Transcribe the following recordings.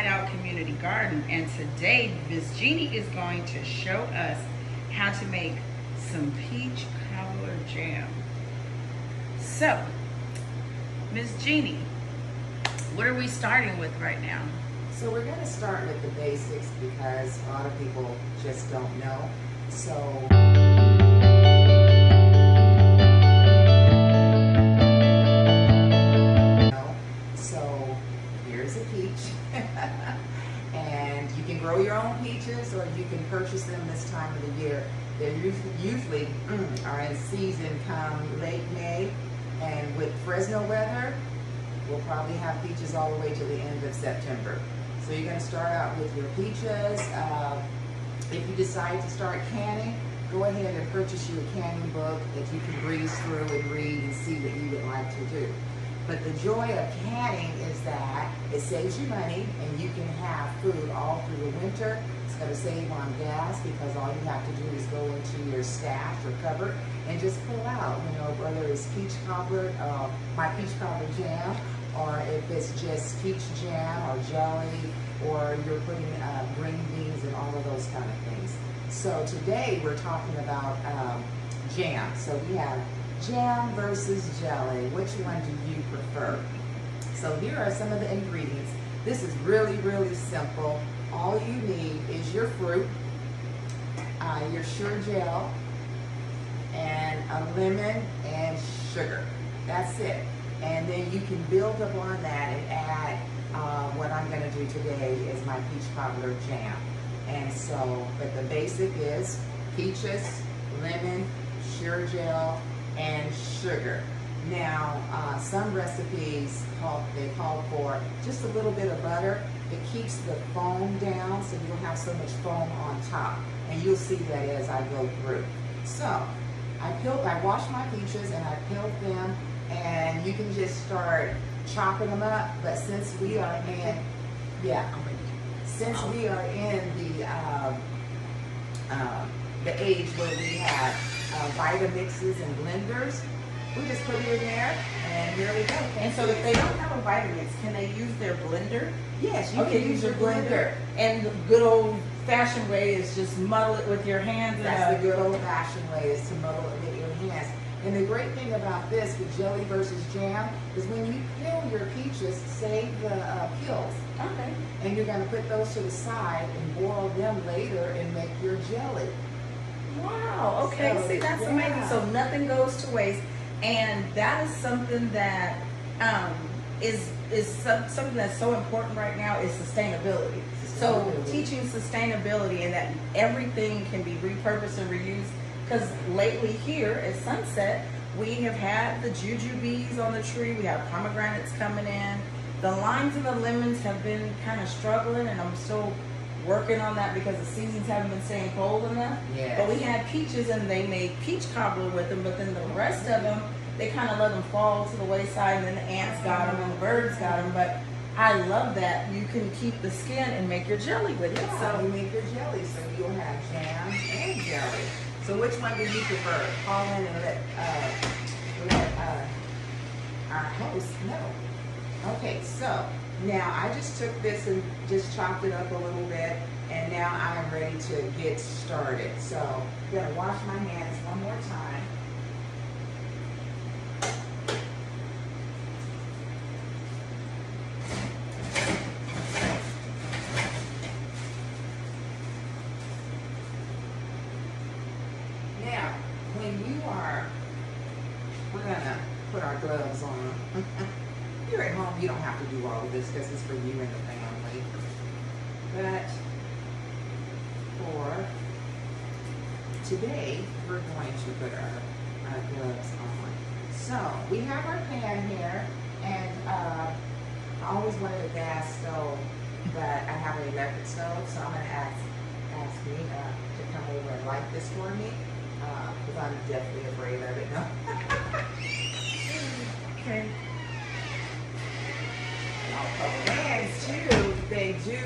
Hideout Community Garden, and today Miss Jeannie is going to show us how to make some peach cobbler jam. So, Miss Jeannie, what are we starting with right now? So we're going to start with the basics because a lot of people just don't know. So here's a peach. And you can grow your own peaches or you can purchase them this time of the year. They're usually are in season come late May, and with Fresno weather, we'll probably have peaches all the way to the end of September. So you're going to start out with your peaches. If you decide to start canning, go ahead and purchase you a canning book that you can breeze through and read and see what you would like to do. But the joy of canning is that it saves you money and you can have food all through the winter. It's going to save on gas because all you have to do is go into your stash or cupboard and just pull out, whether it's peach cobbler, my peach cobbler jam, or if it's just peach jam or jelly, or you're putting green beans and all of those kind of things. So today we're talking about jam. So we have jam versus jelly. Which one do you prefer? So here are some of the ingredients. This is really, really simple. All you need is your fruit, your sure gel, and a lemon and sugar. That's it. And then you can build upon that and add what I'm going to do today is my peach cobbler jam. And so, but the basic is peaches, lemon, sure gel, and sugar. Now, some recipes they call for just a little bit of butter. It keeps the foam down so you don't have so much foam on top. And you'll see that as I go through. So, I washed my peaches and I peeled them, and you can just start chopping them up. But since we are in, the age where we have Vitamixes and blenders, we just put it in there, and here we go. And so if they don't have a Vitamix, can they use their blender? Yes, you can use your blender. And the good old-fashioned way is just muddle it with your hands. That's the good old-fashioned way, is to muddle it with your hands. And the great thing about this with jelly versus jam is when you peel your peaches, save the peels. Okay. And you're going to put those to the side and boil them later and make your jelly. Wow. Okay. So, see, that's amazing. So nothing goes to waste, and that is something that is something that's so important right now is sustainability. So teaching sustainability and that everything can be repurposed and reused. Because lately here at Sunset, we have had the jujubes on the tree. We have pomegranates coming in. The limes and the lemons have been kind of struggling, and I'm still working on that because the seasons haven't been staying cold enough. Yes. But we had peaches, and they made peach cobbler with them, but then the rest of them, they kind of let them fall to the wayside, and then the ants got them and the birds got them. But I love that you can keep the skin and make your jelly with it. Yeah, so you make your jelly, so you'll have jam and jelly. So which one do you prefer? Call in and let our host know. Okay, so now I just took this and just chopped it up a little bit, and now I'm ready to get started. So I'm gonna wash my hands one more time. Now, we're gonna put our gloves on. You're at home, you don't have to do all of this because it's for you and the family. But for today, we're going to put our gloves on. So we have our pan here, and I always wanted a gas stove, but I have an electric stove, so I'm gonna ask Nina to come over and light this for me, because I'm definitely afraid of it. No. okay. Pans too, they do,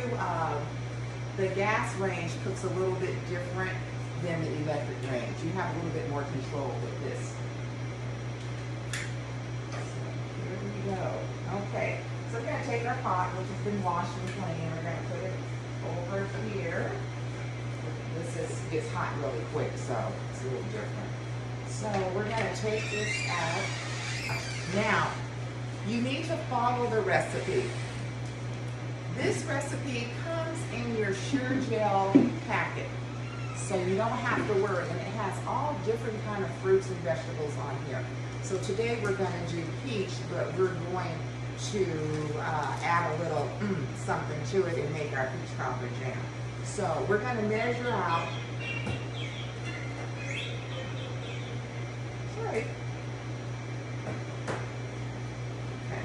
the gas range cooks a little bit different than the electric range. You have a little bit more control with this. So here we go. Okay, so we're going to take our pot, which has been washed and clean, and we're going over here. Gets hot really quick, so it's a little different. So we're gonna take this out. Now, you need to follow the recipe. This recipe comes in your Sure Gel packet, so you don't have to worry, and it has all different kind of fruits and vegetables on here. So today we're gonna do peach, but we're going to add a little something to it and make our peach cobbler jam. So we're gonna measure out. Sorry. Okay.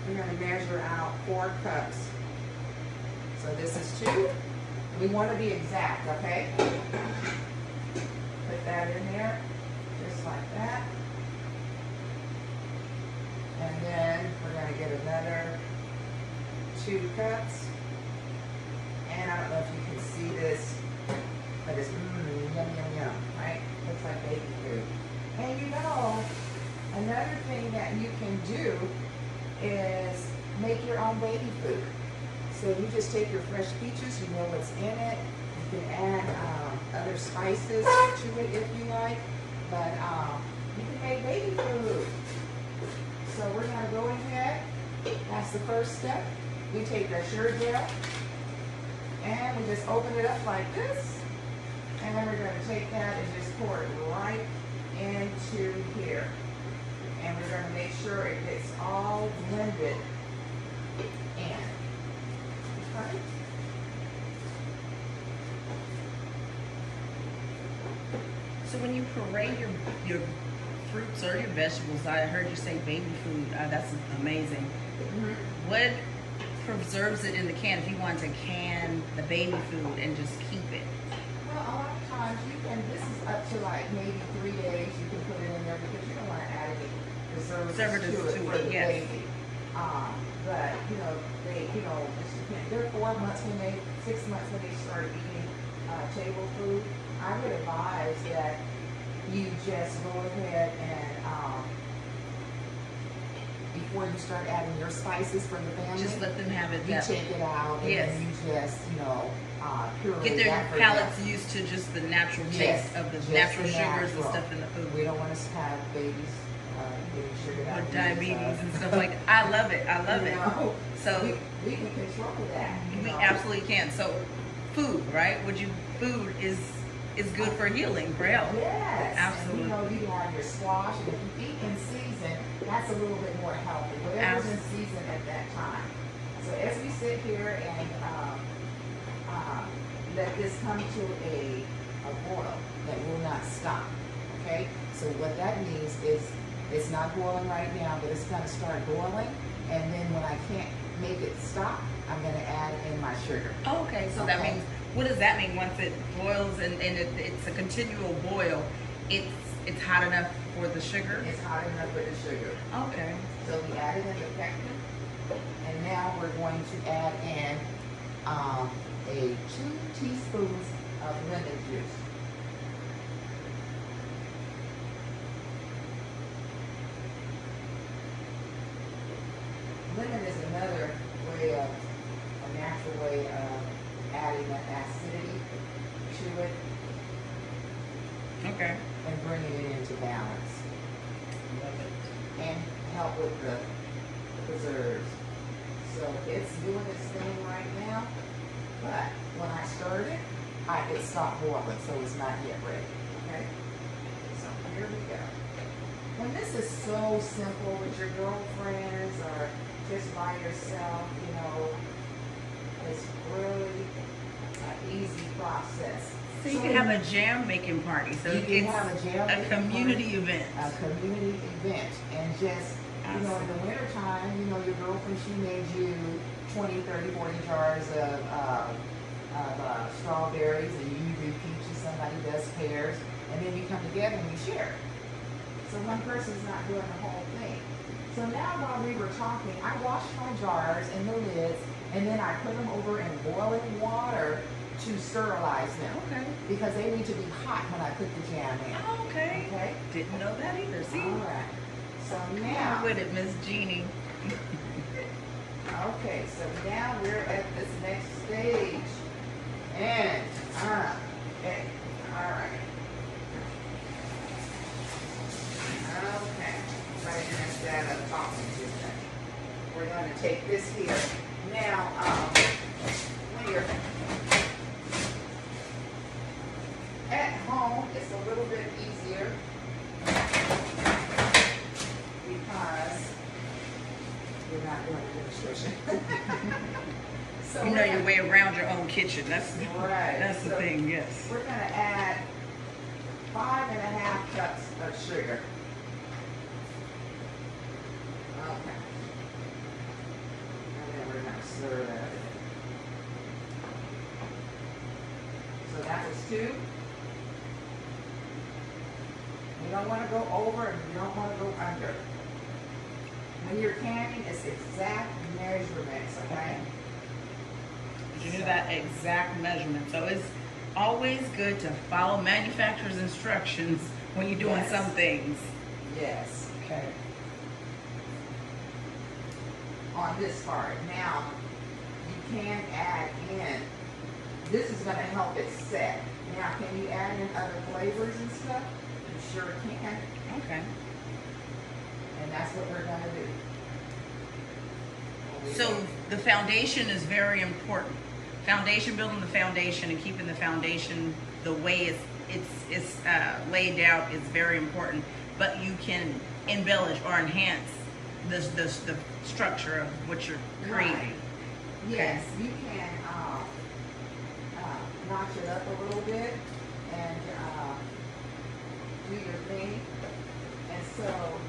We're gonna measure out 4 cups. So this is 2. We want to be exact, okay? Put that in there, just like that. And then we're gonna get another 2 cups. And I don't know if you can see this, but it's yum, yum, yum, right? Looks like baby food. And you know, another thing that you can do is make your own baby food. So you just take your fresh peaches, you know what's in it. You can add other spices to it if you like, but you can make baby food. So we're gonna go ahead, that's the first step. We take our Sure Gel, and we just open it up like this. And then we're going to take that and just pour it right into here. And we're going to make sure it gets all blended in. Okay? So when you parade your fruits or your vegetables, I heard you say baby food. That's amazing. What preserves it in the can if you want to can the baby food and just keep it? Well, a lot of times you can, this is up to like maybe 3 days you can put it in there because you don't want to add any preservatives to it for the baby. But, you know, they, you know, they're 4 months when 6 months when they start eating table food. I would advise that you just go ahead and before you start adding your spices for the family, Just let them have it. you take it out and then you just, you know, puree Get their that for palates them. used to just the natural Yes, taste of the just natural the sugars and natural. stuff in the food. We don't want to have babies getting sugar With diabetes and stuff like that. I love it. I love it. No, So we can control that. You we know. absolutely can. So food, right? Food is good for healing, for health. Yes. Absolutely. And, you know, you have your squash, and if you eat in season, that's a little bit more healthy. Whatever's in season at that time. So as we sit here and let this come to a boil that will not stop. Okay? So what that means is it's not boiling right now, but it's going to start boiling, and then when I can't make it stop, I'm going to add in my sugar. Oh, okay. So that means, what does that mean? Once it boils and it's a continual boil, it's hot enough for the sugar? It's hot enough for the sugar. Okay. So we added in the pectin, and now we're going to add in 2 teaspoons of lemon juice. Lemon is another way of, a natural way of adding that acidity to it Okay. and bringing it into balance. Love it. And help with the preserves. So it's doing its thing right now, but when I stirred it, it stopped boiling, so it's not yet ready. Okay? So here we go. And this is so simple with your girlfriends or just by yourself, you know, it's really an easy process. So you can have a jam making party. So you can have a jam a making community party, event. a community event, and just, you know, in the wintertime, you know, your girlfriend, she made you 20, 30, 40 jars of strawberries, and you do peaches, somebody does pears, and then you come together and you share. So one person's not doing the whole thing. So now while we were talking, I washed my jars and the lids, and then I put them over in boiling water to sterilize them. Okay. Because they need to be hot when I put the jam in. Okay. Okay? Didn't know that either. See? All right. So Come now, on with it, Miss Jeannie. Okay, so now we're at this next stage. And, okay, all right. Okay, right instead of talking to them. We're going to take this here. Now, when you're at home, it's a little bit easier because you're not doing administration. So You know your way around your own kitchen. That's right. That's the thing. Yes. We're going to add 5½ cups of sugar. Okay. And then we're going to stir that in. So that was 2. You don't want to go over and you don't want to go under. When you're canning, it's exact measurements, okay? You do that exact measurement. So it's always good to follow manufacturer's instructions when you're doing some things. Yes. Okay. On this part. Now, you can add in. This is going to help it set. Now, can you add in other flavors and stuff? You sure can. Okay. And that's what we're going to do. So the foundation is very important. Building the foundation and keeping the foundation the way it's laid out is very important. But you can embellish or enhance the structure of what you're creating. Right. Yes, you can notch it up a little bit and do your thing. And so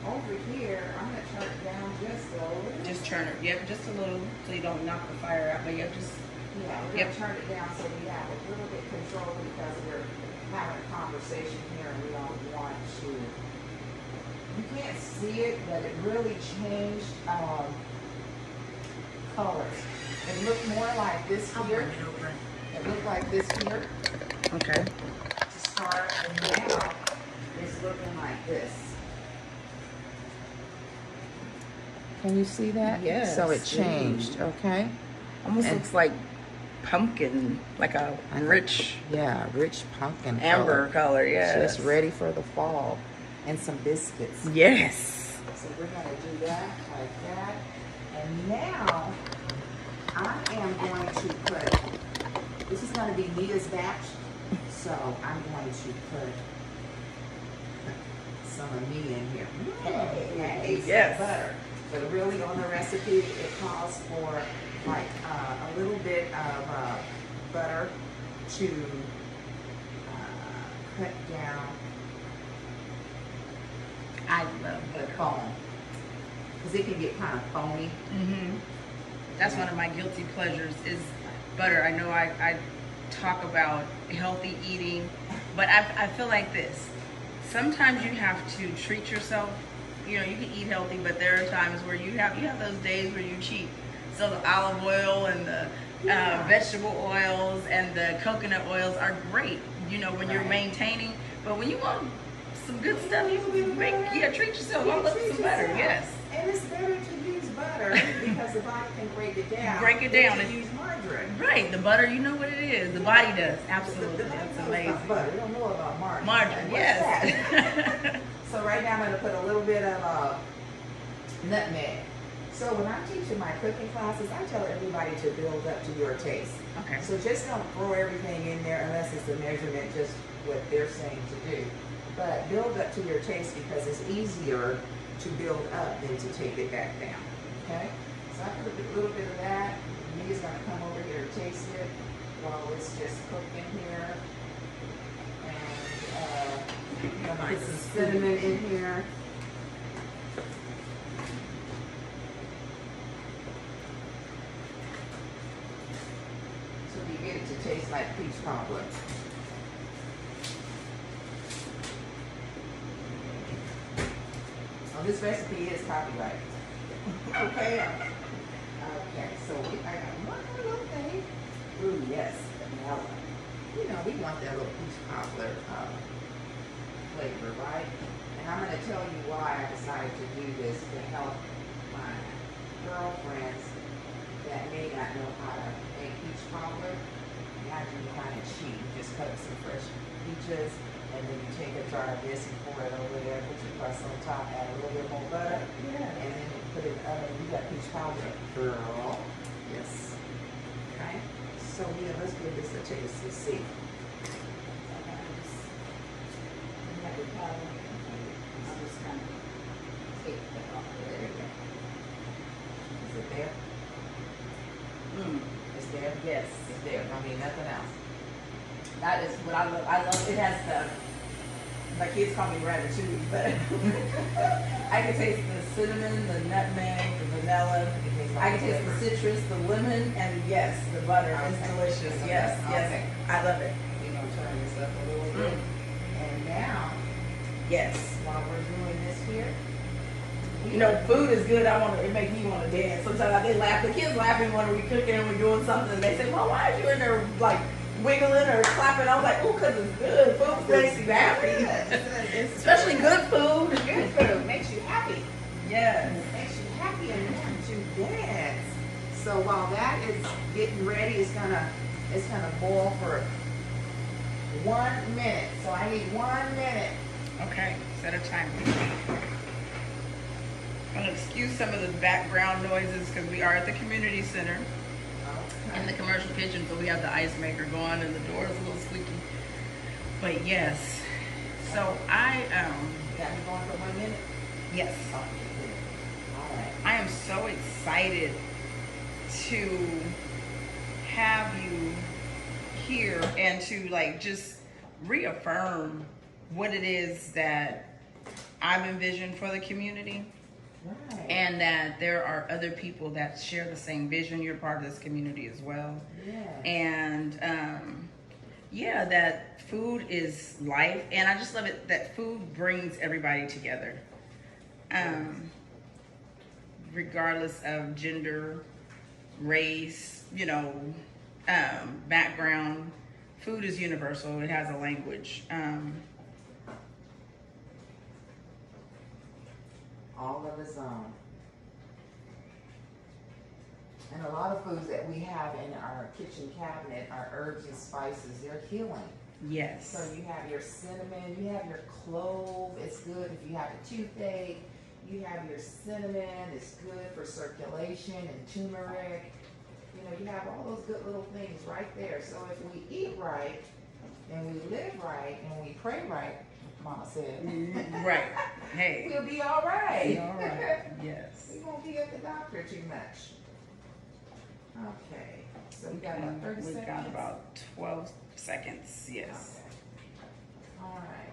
over here, I'm going to turn it down just a little. Just turn it, yep, just a little, so you don't knock the fire out. But yep, just Yeah, we're going to turn it down so we have a little bit control because we're having a conversation here and we don't want to. You can't see it, but it really changed colors. It looked more like this here. It looked like this here okay. to start, and now it's looking like this. Can you see that? Yes. So it changed, okay? Almost And- looks like pumpkin, like a rich Yeah, rich pumpkin amber color. Yes. Just ready for the fall. And some biscuits. Yes. So we're going to do that like that. And now I am going to put, this is going to be Nita's batch. So I'm going to put some of me in here. Yes. Butter. But really on the recipe, it calls for like a little bit of butter to cut down I love the butter. foam. Because it can get kind of foamy. Mm-hmm. That's one of my guilty pleasures is butter. I know I talk about healthy eating, but I feel like this. Sometimes you have to treat yourself. You know, you can eat healthy, but there are times where you have those days where you cheat. So the olive oil and the vegetable oils and the coconut oils are great, you know, when you're maintaining. But when you want some good stuff, you treat yourself. I'll look some butter, yes. And it's better to use butter because the body can break it down. Break it down. And use margarine. Right, the butter, you know what it is. The body does, absolutely. The body It's knows amazing. about butter. They don't know about margarine. Margarine, What's yes. that? So right now I'm going to put a little bit of nutmeg. So when I'm teaching my cooking classes, I tell everybody to build up to your taste. Okay. So just don't throw everything in there unless it's the measurement, just what they're saying to do. But build up to your taste because it's easier to build up than to take it back down. Okay? So I put a little bit of that. Nita's going to come over here and taste it while it's just cooking here. And put some cinnamon in here. So you get it to taste like peach cobbler. Oh, this recipe is copyrighted. Okay. Okay, so I got one more little thing. Ooh, yes, vanilla. You know, we want that little peach cobbler flavor, right? And I'm going to tell you why I decided to do this to help my girlfriend that may not know how to make peach cobbler, imagine you kind of cheap. You just cut up some fresh peaches, and then you take a jar of this and pour it over there, put your crust on top, add a little bit more butter, and then you put it in the oven. You got peach cobbler, girl. Yes. Okay. So yeah, let's give this a taste to see. I'll just kind of take that off There there. you go. Is it there? It's there? Yes. It's there. I mean, nothing else. That is what I love. I love it has the, my kids call me ratatouille, but I can taste the cinnamon, the nutmeg, the vanilla. I can taste the citrus, the lemon, and yes, the butter. It's Okay. delicious. Okay. Yes, yes. Okay. I love it. We're going to turn this up a little bit. And now, Yes. while we're doing this here, You know, food is good. It makes me want to dance. Sometimes they laugh. The kids laughing when we're cooking and we're doing something. They say, "Well, why are you in there like wiggling or clapping?" I was like, "Oh, because it's good. Food makes you happy, especially good food. good food makes you happy. Yes. Makes you happy and makes you dance. So while that is getting ready, it's gonna boil for 1 minute. So I need 1 minute. Okay. Set a timer. I'm gonna excuse some of the background noises because we are at the community center in the commercial kitchen, so we have the ice maker going and the door is a little squeaky. But yes. So I Got me going for 1 minute. yes. Okay, good. All right. I am so excited to have you here and to like just reaffirm what it is that I've envisioned for the community, Right. and that there are other people that share the same vision. You're part of this community as well. Yeah. And yeah, that food is life, and I just love it that food brings everybody together, regardless of gender, race, background. Food is universal. It has a language. All of its own. And a lot of foods that we have in our kitchen cabinet are herbs and spices. They're healing. Yes. So you have your cinnamon, you have your clove. It's good if you have a toothache. You have your cinnamon. It's good for circulation and turmeric. You have all those good little things right there. So if we eat right and we live right and we pray right, Mama said, Right. Hey. we'll be all right. All right. Yes. We won't be at the doctor too much. Okay, so we got about 30 seconds? We've got about 12 seconds, yes. Okay. All right.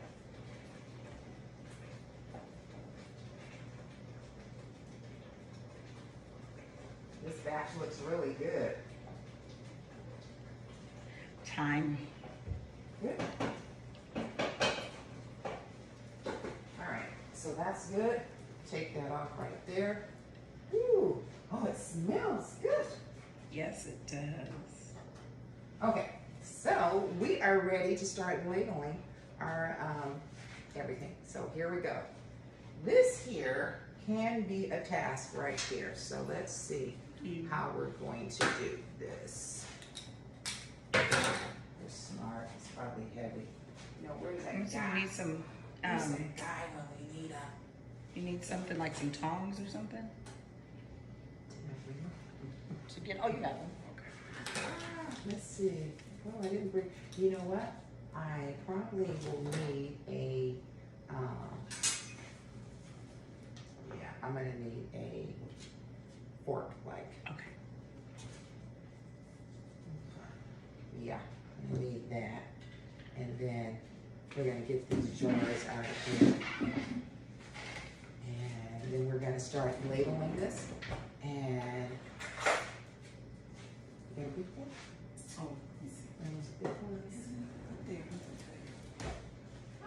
This batch looks really good. Time. Good. All right, so that's good. Take that off right there. Ooh, oh, it smells good. Yes, it does. Okay, so we are ready to start labeling our everything. So here we go. This here can be a task right here. So let's see how we're going to do this. You're smart. It's probably heavy. Where's that guy? We need some. Where's that guy when we need a? You need something like some tongs or something to get. Oh, you got them. Okay. Let's see. Oh, I didn't bring. You know what? I probably will need a. Yeah, I'm gonna need a fork, like. Okay. Yeah, I'm gonna need that, and then we're gonna get these jars out of here, and then we're gonna start labeling this, and. You gonna beat that? Oh,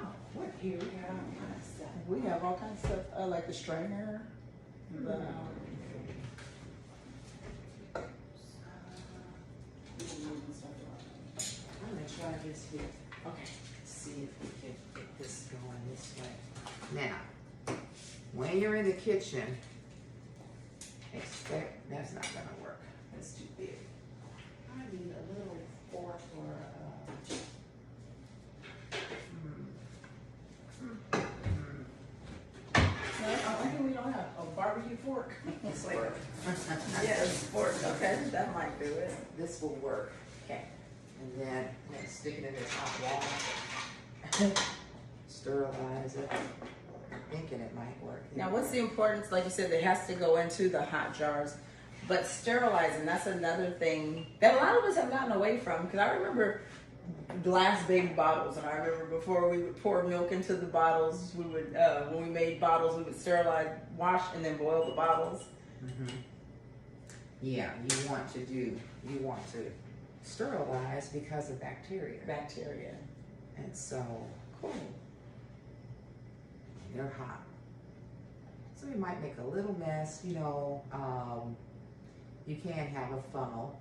Oh, what here? We have all kinds of stuff. we have all kinds of stuff, like the strainer. The, I'm gonna try this here. Okay. See if we can get this going this way. Now, when you're in the kitchen, expect that's not gonna work. That's too big. I need a little fork or No, I think we don't have a barbecue fork. It's like, fork. yes, fork. Okay, that might do it. This will work. Okay. And then I'm gonna stick it in this hot water. Sterilize it. I'm thinking it might work. Now, what's the importance? Like you said, it has to go into the hot jars, but sterilizing, that's another thing that a lot of us have gotten away from. Because I remember glass big bottles, and I remember before we would pour milk into the bottles, we would when we made bottles, we would sterilize, wash, and then boil the bottles. Mm-hmm. Yeah, you want to sterilize because of bacteria. Bacteria. And so, Cool. they're hot. So we might make a little mess, you know. You can have a funnel,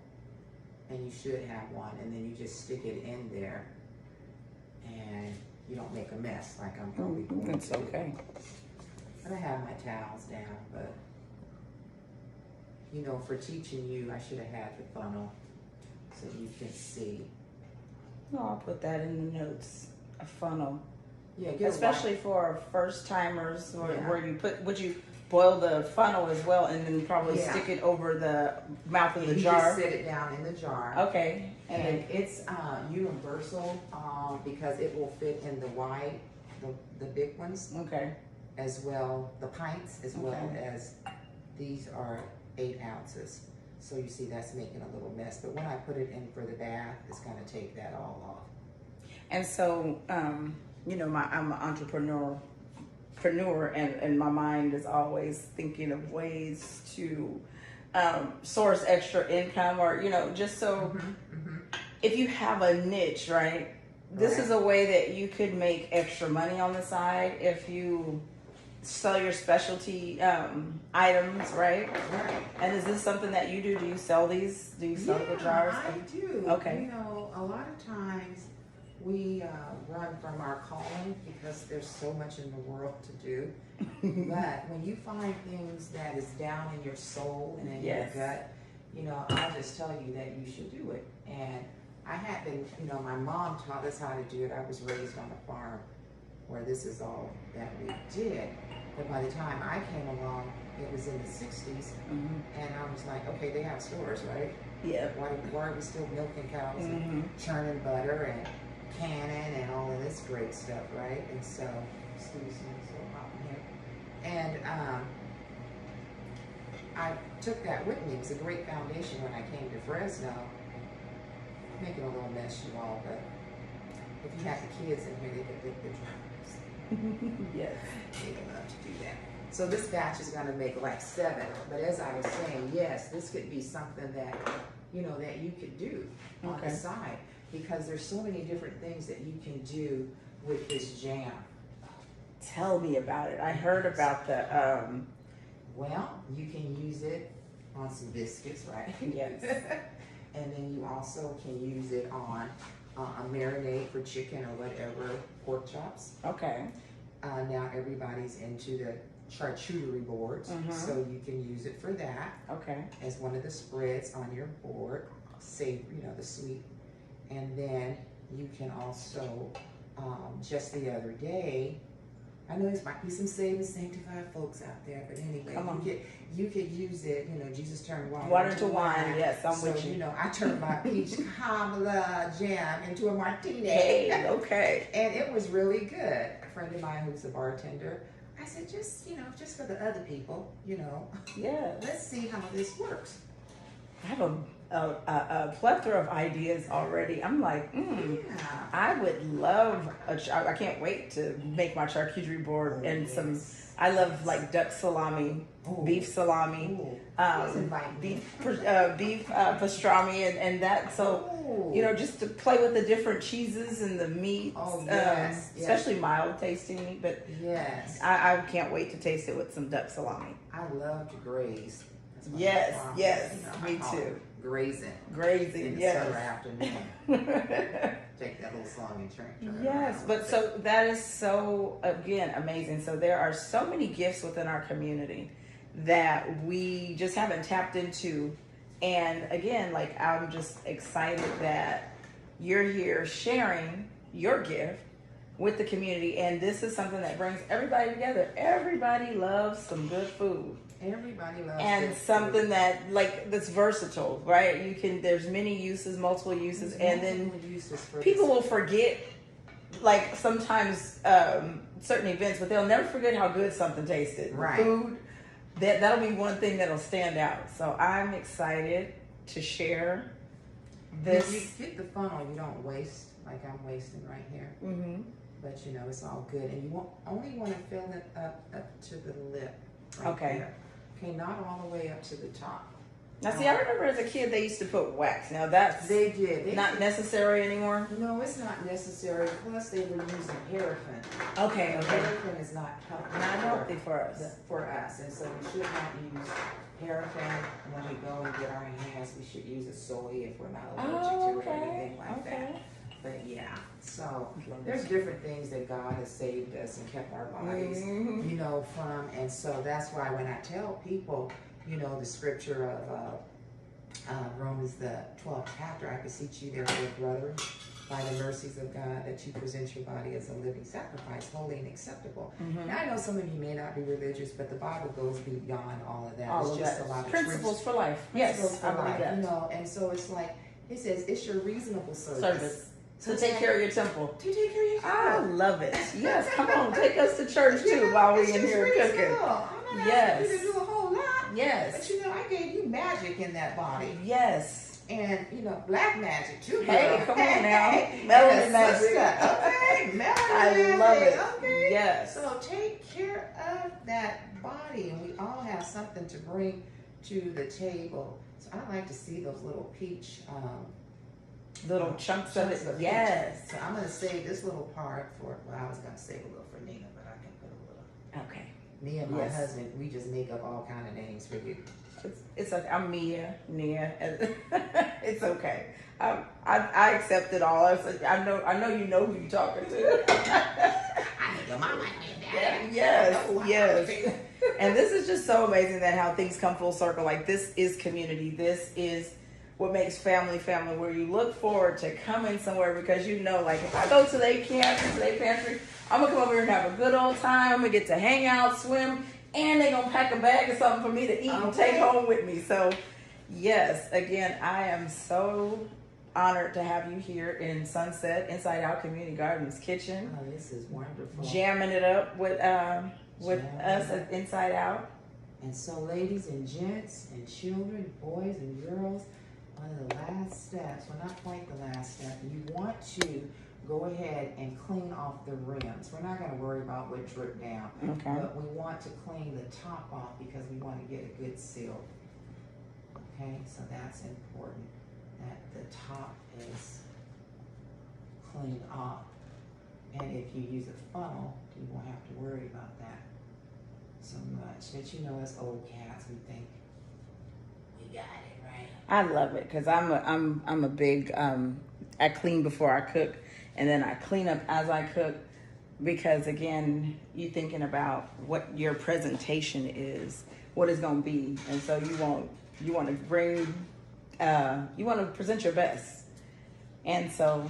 and you should have one, and then you just stick it in there, and you don't make a mess like I'm probably going That's to. okay. But I have my towels down, but you know, for teaching you, I should have had the funnel so you can see. Well, I'll put that in the notes. A funnel. Yeah, get Especially for first timers, Yeah. where you would you boil the funnel as well, and then probably Yeah. stick it over the mouth of the you jar? just set it down in the jar. Okay. And it's universal because it will fit in the wide, the big ones, Okay. as well, the pints, as well Okay. as these are 8 ounces. So you see that's making a little mess. But when I put it in for the bath, it's gonna take that all off. And so, you know, I'm an entrepreneur, and my mind is always thinking of ways to source extra income, or, you know, just so if you have a niche, right? This is a way that you could make extra money on the side if you sell your specialty items, right? Right. And is this something that you do? Do you sell these? Do you sell the jars? I do. Okay. You know, a lot of times we run from our calling because there's so much in the world to do. But when you find things that is down in your soul and in Yes. your gut, you know, I'll just tell you that you should do it. And I had been, you know, my mom taught us how to do it. I was raised on a farm where this is all that we did. But by the time I came along, it was in the 60s, and I was like, okay, they have stores, right? Yeah. Why are we still milking cows Mhm. and churning butter and canning and all of this great stuff, right? And so, excuse me, so hot in here. And I took that with me. It was a great foundation when I came to Fresno. Making a little mess, you all, but if you had the kids in here, they could pick the drivers. Yes. They would love to do that. So this batch is going to make like 7. But as I was saying, yes, this could be something that, you know, that you could do on the Okay. side, because there's so many different things that you can do with this jam. Tell me about it. I heard about the Well, you can use it on some biscuits, right? Yes. And then you also can use it on a marinade for chicken or whatever, pork chops. okay. Now everybody's into the charcuterie boards, so you can use it for that Okay. as one of the spreads on your board. Save, you know, the sweet. And then you can also, just the other day, I know there might be some saved and sanctified folks out there, but anyway, Come on. you could use it. You know, Jesus turned Water into wine. Yes, I'm so, with you. you know, I turned my peach Cobbler Jam into a martini. Hey, okay. And it was really good. A friend of mine who's a bartender, I said, just, you know, just for the other people, you know, Yeah. let's see how this works. I have a plethora of ideas already. I'm like, Yeah. I would love I can't wait to make my charcuterie board and some. I love like duck salami, Ooh. beef salami, Ooh. Please invite me. beef pastrami, and that. So Ooh. you know, just to play with the different cheeses and the meats. Oh, yes, yes. Especially mild tasting meat, but Yes. I can't wait to taste it with some duck salami. I love to graze. That's what Yes, my mom yes, said, you know, me I call too. it Grazing. Grazing, In the yes. summer afternoon. Take that little song and turn it Yes, around. but so that is so, again, amazing. So there are so many gifts within our community that we just haven't tapped into And again, like, I'm just excited that you're here sharing your gift with the community, and this is something that brings everybody together. Everybody loves some good food. Everybody loves And good something food. that, like, that's versatile, right? You can, there's many uses, multiple uses, and then Multiple uses for people this. will forget, like, sometimes certain events, but they'll never forget how good something tasted. Right. The food, that'll be one thing that'll stand out. So I'm excited to share this. When you get the funnel, you don't waste, like I'm wasting right here. Mm-hmm. But you know, it's all good. And you only want to fill it up to the lip. Right Okay. there. Okay, not all the way up to the top. Now, see, I remember as a kid they used to put wax. Now that's They did. They not did. necessary anymore. No, it's not necessary. Plus, they were using paraffin. Okay, And okay. paraffin is not healthy. Not healthy for us. For us, and so we should not use paraffin when we go and get our enhanced. We should use a soy if we're not allergic Oh, to it or okay. anything like that. Okay. But yeah, so there's different things that God has saved us and kept our bodies, Mhm. you know, from. And so that's why when I tell people, you know, the scripture of Romans, the 12th chapter, I beseech you therefore, brethren, by the mercies of God, that you present your body as a living sacrifice, holy and acceptable. Mhm. Now, I know some of you may not be religious, but the Bible goes beyond all of that. All it's of just that. a lot of Principles truths. for life. Principles Yes, for I believe life, that. you know. And so it's like it says, it's your reasonable Service. So To take care of your temple. To take care of your I temple. love it. Yes, come on, take us to church too while we're in here cooking. I'm not Yes. asking you to do a whole lot. But Yes. you know, I gave you magic in that body. Yes. And, you know, black magic too. Hey, girl. come on now. And Melanin a magic. sister. Okay, melanin I magic. love it. Okay. Yes. So take care of that body, and we all have something to bring to the table. So I like to see those little peach Little chunks of it. peach. Yes. So I'm going to save this little part for, well, I was going to save a little for Nina, but I can put a little. Okay. Me and my Yes. husband, we just make up all kind of names for you. It's okay. I'm Mia, Nia. It's okay. I accept it all. I know you know who you're talking to. I know your mama and daddy. Yes. And this is just so amazing that how things come full circle. Like, this is community. This is what makes family, where you look forward to coming somewhere because you know, like, if I go to their pantry, I'm going to come over here and have a good old time. I'm going to get to hang out, swim, and they're going to pack a bag of something for me to eat and take home with me. So, yes, again, I am so honored to have you here in Sunset, Inside Out Community Gardens Kitchen. Oh, this is wonderful. Jamming it up with us at Inside Out. And so, ladies and gents and children, boys and girls, one of the last steps, well, not quite the last step, you want to go ahead and clean off the rims. We're not going to worry about what dripped down, Okay. but we want to clean the top off because we want to get a good seal. Okay, so that's important, that the top is cleaned off. And if you use a funnel, you won't have to worry about that so much. But you know, as old cats, we think we got it, right? I love it because I'm a big I clean before I cook, and then I clean up as I cook, because again, you thinking about what your presentation is, what it's gonna be, and so you want to bring you want to present your best, and so.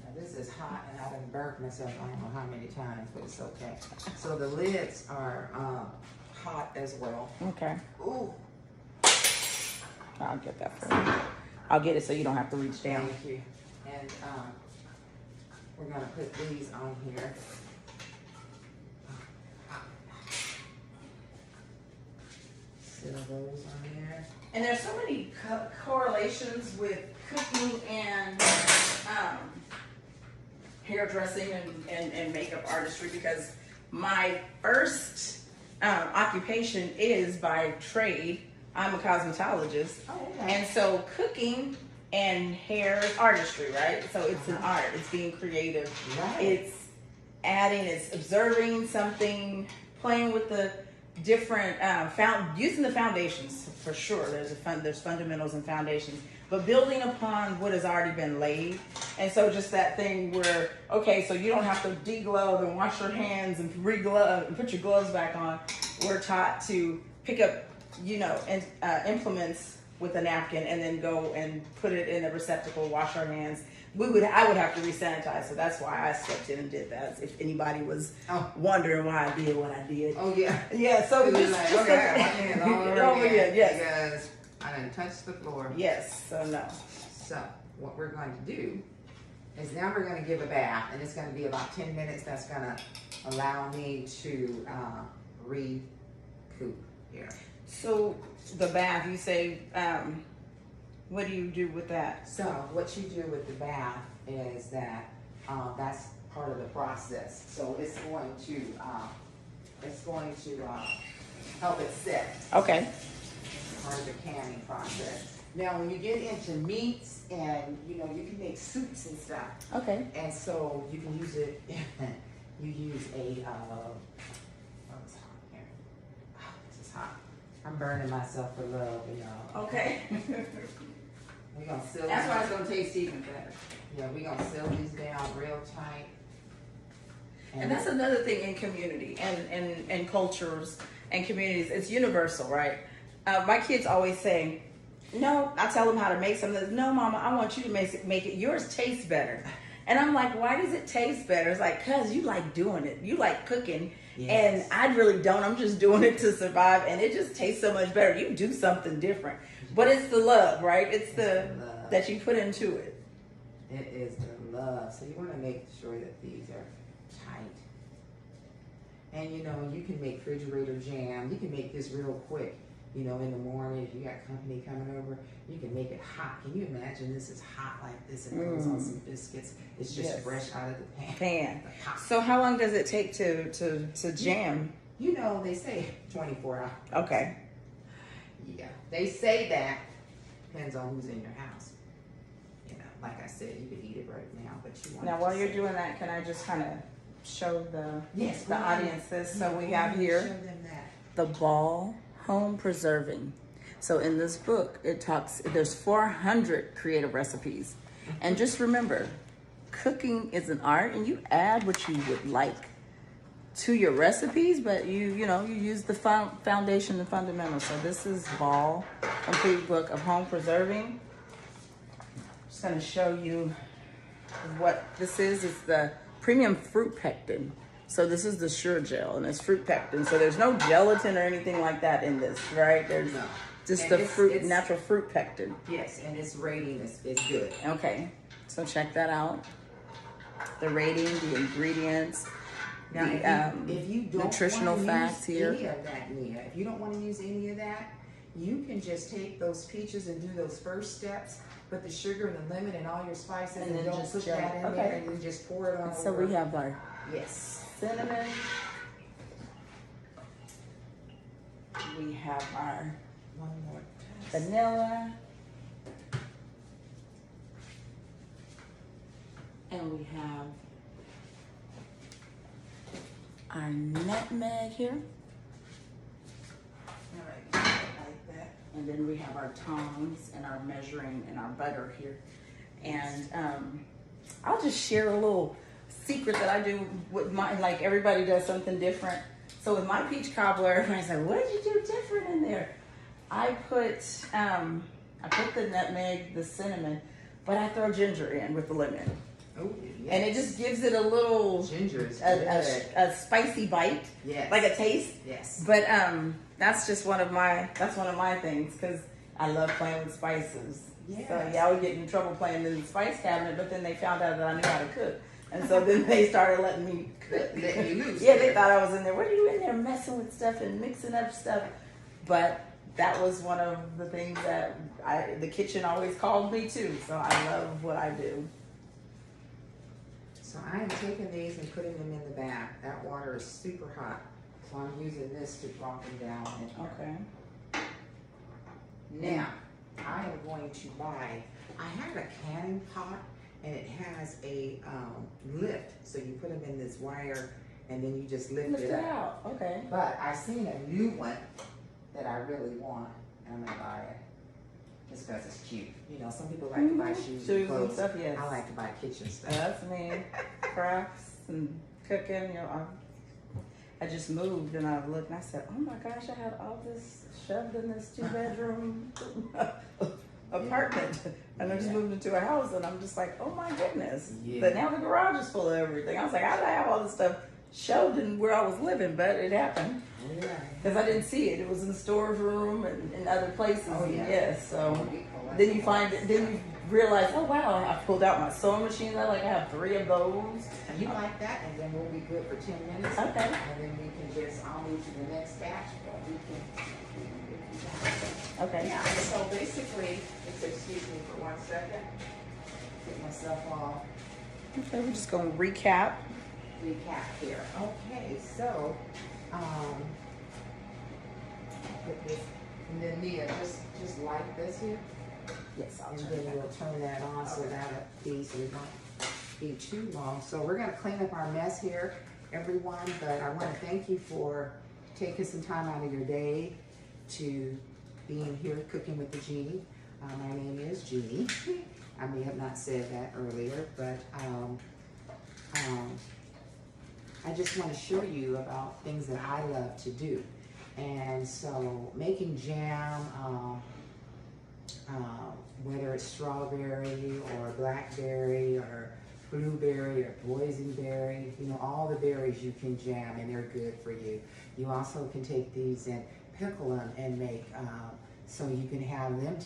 Now, this is hot, and I done burnt myself I don't know how many times, but it's okay. So the lids are hot as well. Okay. Ooh, I'll get that for you. I'll get it so you don't have to reach down. thank you. And we're gonna put these on here. Seal those on there. And there's so many correlations with cooking and hairdressing and makeup artistry, because my first occupation is by trade. I'm a cosmetologist. Oh, okay. And so cooking and hair is artistry, right? So it's an art. It's being creative. Right. It's adding, it's observing something, playing with the different, using the foundations for sure. There's fundamentals and foundations, but building upon what has already been laid. And so just that thing where, okay, so you don't have to deglove and wash your hands and re-glove and put your gloves back on. We're taught to pick up, implements with a napkin and then go and put it in a receptacle, wash our hands. I would have to re-sanitize, so that's why I stepped in and did that. If anybody was wondering why I did what I did. Oh yeah. Yeah, so You're just, like, okay, I got my hands all over again, yes. because I didn't touch the floor. Yes, so no. So what we're going to do is now we're going to give a bath, and it's going to be about 10 minutes. That's going to allow me to recoup here. So the bath, you say, what do you do with that? So what you do with the bath is that that's part of the process. So it's going to help it set. Okay. Part of the canning process. Now, when you get into meats, and you know, you can make soups and stuff. Okay. And so you can use it. You use a. Oh, it's hot here. Oh, this is hot. I'm burning myself for love, y'all. Okay. We're gonna seal. That's why it's gonna taste even better. Yeah, we're gonna seal these down real tight. And that's another thing in community and cultures and communities. It's universal, right? My kids always say, no, I tell them how to make something. No, Mama, I want you to make it. Yours tastes better. And I'm like, why does it taste better? It's like, cause you like doing it. You like cooking. Yes. And I really don't. I'm just doing it to survive. And it just tastes so much better. You do something different. But it's the love, right? It's the love that you put into it. It is the love. So you want to make sure that these are tight. And you know, you can make refrigerator jam. You can make this real quick. You know, in the morning, if you got company coming over, you can make it hot. Can you imagine this is hot like this? It goes on some biscuits. It's just fresh out of the pan. So how long does it take to jam? You know, they say 24 hours. Okay. Yeah, they say that. Depends on who's in your house. You know, like I said, you can eat it right now, but you want. Now, while you're doing that, can I just kind of show the audience this? So we have here show them that. The ball home preserving. So in this book, it talks. There's 400 creative recipes, and just remember, cooking is an art, and you add what you would like to your recipes, but you use the foundation, the fundamentals. So this is Ball, complete book of home preserving. Just going to show you what this is. It's the premium fruit pectin. So this is the Sure Gel, and it's fruit pectin. So there's no gelatin or anything like that in this, right? There's just the natural fruit pectin. Yes, and its rating is good. Okay, so check that out. The rating, the ingredients. Now, if you don't nutritional want to facts use here. any of that, Nia, if you don't want to use any of that, you can just take those peaches and do those first steps, put the sugar and the lemon and all your spices, and then don't just put that in there, and then just pour it on So over. we have our cinnamon. We have our One more vanilla. And we have our nutmeg here. All right, like that. And then we have our tongs and our measuring and our butter here. And I'll just share a little secret that I do with my, like everybody does something different. So with my peach cobbler, everybody's like, what did you do different in there? I put the nutmeg, the cinnamon, but I throw ginger in with the lemon. Oh, yes. And it just gives it a little ginger is a spicy bite, like a taste. Yes. But that's just one of my things, because I love playing with spices. Yes. So yeah, I would get in trouble playing in the spice cabinet, but then they found out that I knew how to cook, and so then they started letting me cook. Letting you loose. Yeah, they thought I was in there. What are you in there messing with stuff and mixing up stuff? But that was one of the things that the kitchen always called me to. So I love what I do. So I am taking these and putting them in the bath. That water is super hot, so I'm using this to drop them down in here. Okay. Now, I am going to buy, I have a canning pot, and it has a lift. So you put them in this wire, and then you just lift it out. Okay. But I seen a new one that I really want, and I'm gonna buy it. Just because it's cute. You know, some people like to buy shoes and clothes. And stuff, yes. I like to buy kitchen stuff. That's me. Crafts and cooking, I just moved and I looked and I said, oh my gosh, I had all this shoved in this 2-bedroom apartment. And I just moved into a house and I'm just like, oh my goodness. Yeah. But now the garage is full of everything. I was like, how did I have all this stuff shoved in where I was living? But it happened. Because I didn't see it. It was in the storage room and in other places. Oh, yeah. Yes. So then you find it, then you realize, oh wow, I pulled out my sewing machine. I have 3 of those. You like that, and then we'll be good for 10 minutes. Okay. And then we can just, I'll move to the next batch, but we can. Okay. Yeah, so basically, excuse me for 1 second. Get myself all Okay, we're just gonna recap. here. Okay, so, put this, and then Nia, just light this here. Yes, I'll And turn then it back. we'll turn that on so that'll be, so we don't be too long. So we're gonna clean up our mess here, everyone, but I wanna thank you for taking some time out of your day to being here cooking with the Jeanee. My name is Jeannie. I may have not said that earlier, but I just wanna show you about things that I love to do. And so making jam, whether it's strawberry or blackberry or blueberry or boysenberry, you know, all the berries you can jam and they're good for you. You also can take these and pickle them and make, so you can have them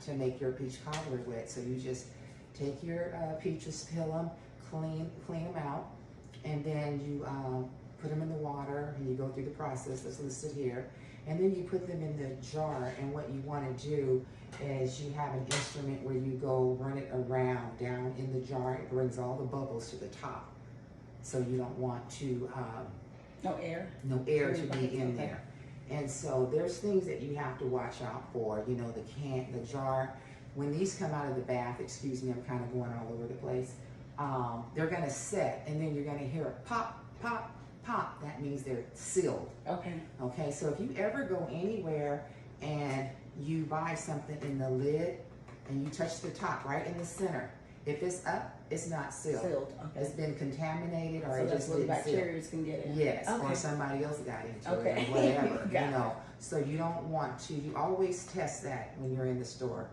to make your peach cobbler with. So you just take your peaches, peel them, clean them out, and then you put them in the water and you go through the process that's listed here. And then you put them in the jar, and what you want to do is you have an instrument where you go run it around down in the jar. It brings all the bubbles to the top. So you don't want to, No air. no air to be in there. And so there's things that you have to watch out for. You know, the jar, when these come out of the bath, excuse me, I'm kind of going all over the place. They're gonna set, and then you're gonna hear a pop, pop, pop. That means they're sealed. Okay. Okay, so if you ever go anywhere and you buy something in the lid and you touch the top right in the center, if it's up, it's not sealed. Sealed. Okay. It's been contaminated or So it that's just where the didn't seal. bacteria can get in. Yes, Okay. or somebody else got into Okay. it or whatever, Got you know. So you don't want to, you always test that when you're in the store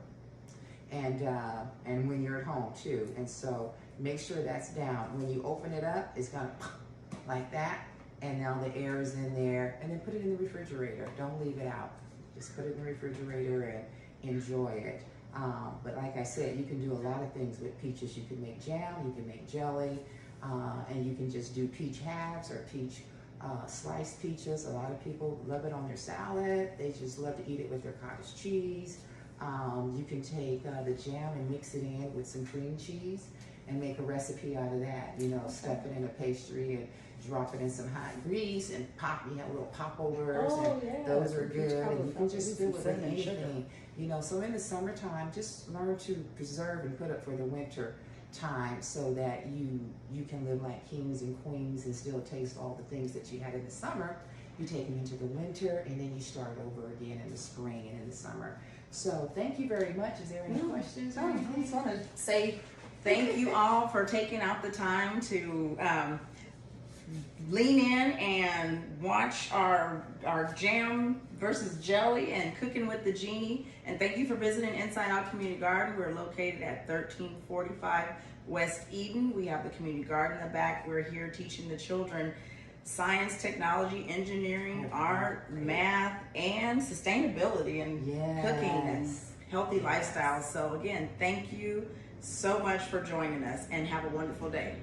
and when you're at home too. And so make sure that's down. When you open it up, it's gonna pop like that. And now the air is in there, and then put it in the refrigerator. Don't leave it out. Just put it in the refrigerator and enjoy it. But like I said, you can do a lot of things with peaches. You can make jam, you can make jelly, and you can just do peach halves or peach sliced peaches. A lot of people love it on their salad. They just love to eat it with their cottage cheese. You can take the jam and mix it in with some cream cheese and make a recipe out of that. You know, stuff it in a pastry and drop it in some hot grease and pop. You have little popovers, and yeah. those are Peach good. cobbler And you can poppers just with do it with cinnamon and sugar. anything. You know, so in the summertime, just learn to preserve and put up for the winter time so that you can live like kings and queens and still taste all the things that you had in the summer. You take them into the winter and then you start over again in the spring and in the summer. So thank you very much. Is there any questions? I just want to say thank you all for taking out the time to lean in and watch our jam versus jelly and cooking with the Jeanee. And thank you for visiting Inside Out Community Garden. We're located at 1345 West Eden. We have the community garden in the back. We're here teaching the children science, technology, engineering, art, math, and sustainability and cooking and healthy lifestyles. So again, thank you so much for joining us and have a wonderful day.